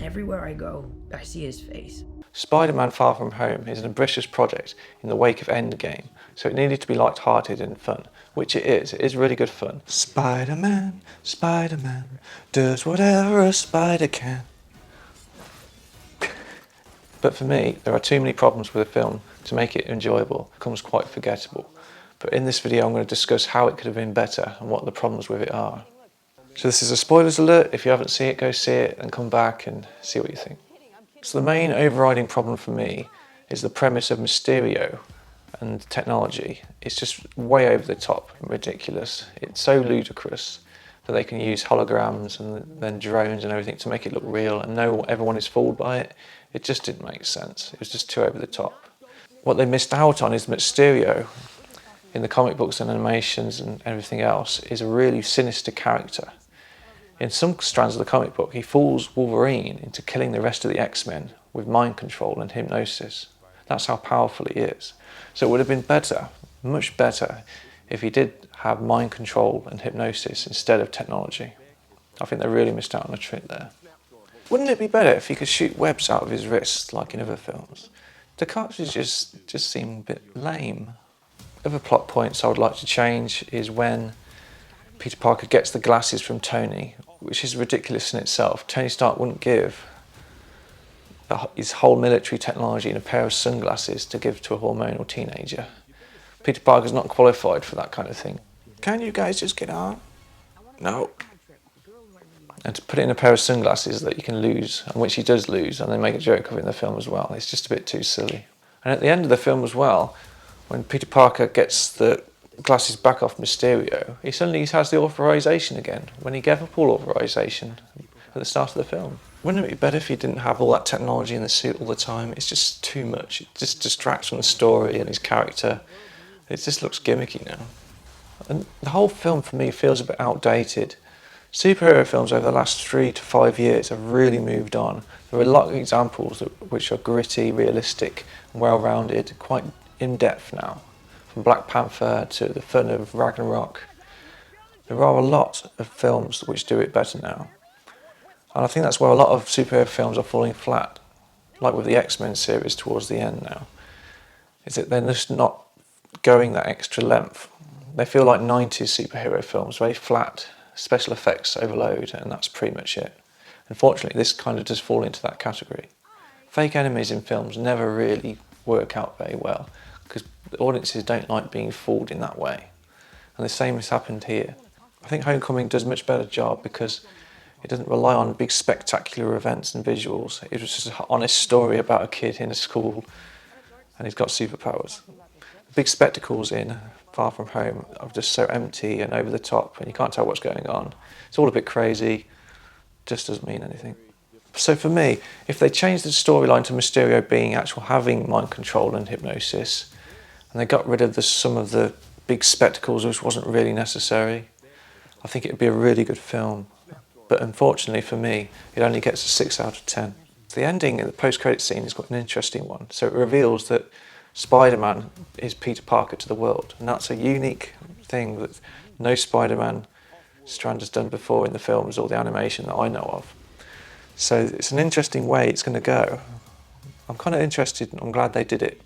Everywhere I go, I see his face. Spider-Man Far From Home is an ambitious project in the wake of Endgame, so it needed to be light-hearted and fun, which it is. It is really good fun. Spider-Man, Spider-Man, does whatever a spider can. But for me, there are too many problems with the film to make it enjoyable. It becomes quite forgettable. But in this video, I'm going to discuss how it could have been better and what the problems with it are. So this is a spoilers alert. If you haven't seen it, go see it and come back and see what you think. So the main overriding problem for me is the premise of Mysterio and technology. It's just way over the top and ridiculous. It's so ludicrous that they can use holograms and then drones and everything to make it look real, and everyone is fooled by it. It just didn't make sense. It was just too over the top. What they missed out on is Mysterio, in the comic books and animations and everything else, is a really sinister character. In some strands of the comic book, he fools Wolverine into killing the rest of the X-Men with mind control and hypnosis. That's how powerful he is. So it would have been better, much better, if he did have mind control and hypnosis instead of technology. I think they really missed out on a trick there. Wouldn't it be better if he could shoot webs out of his wrists like in other films? The cartridges just seem a bit lame. Other plot points I would like to change is when Peter Parker gets the glasses from Tony, which is ridiculous in itself. Tony Stark wouldn't give his whole military technology in a pair of sunglasses to give to a hormonal teenager. Peter Parker's not qualified for that kind of thing. Can you guys just get on? No. And to put it in a pair of sunglasses that you can lose, and which he does lose, and they make a joke of it in the film as well, it's just a bit too silly. And at the end of the film as well, when Peter Parker gets the glasses back off Mysterio, he suddenly has the authorization again, when he gave up all authorization at the start of the film. Wouldn't it be better if he didn't have all that technology in the suit all the time? It's just too much. It just distracts from the story and his character. It just looks gimmicky now. And the whole film for me feels a bit outdated. Superhero films over the last 3 to 5 years have really moved on. There are a lot of examples which are gritty, realistic, and well-rounded, quite in-depth now. From Black Panther to the fun of Ragnarok. There are a lot of films which do it better now. And I think that's where a lot of superhero films are falling flat, like with the X-Men series towards the end now. Is that they're just not going that extra length. They feel like 90s superhero films, very flat, special effects overload, and that's pretty much it. Unfortunately, this kind of does fall into that category. Fake enemies in films never really work out very well, because the audiences don't like being fooled in that way. And the same has happened here. I think Homecoming does a much better job because it doesn't rely on big spectacular events and visuals. It was just an honest story about a kid in a school and he's got superpowers. The big spectacles in Far From Home are just so empty and over the top and you can't tell what's going on. It's all a bit crazy, just doesn't mean anything. So for me, if they changed the storyline to Mysterio being having mind control and hypnosis, and they got rid of some of the big spectacles which wasn't really necessary, I think it would be a really good film. But unfortunately for me, it only gets a 6 out of 10. The ending in the post-credit scene is quite an interesting one. So it reveals that Spider-Man is Peter Parker to the world, and that's a unique thing that no Spider-Man strand has done before in the films or the animation that I know of. So it's an interesting way it's going to go. I'm kind of interested, and I'm glad they did it.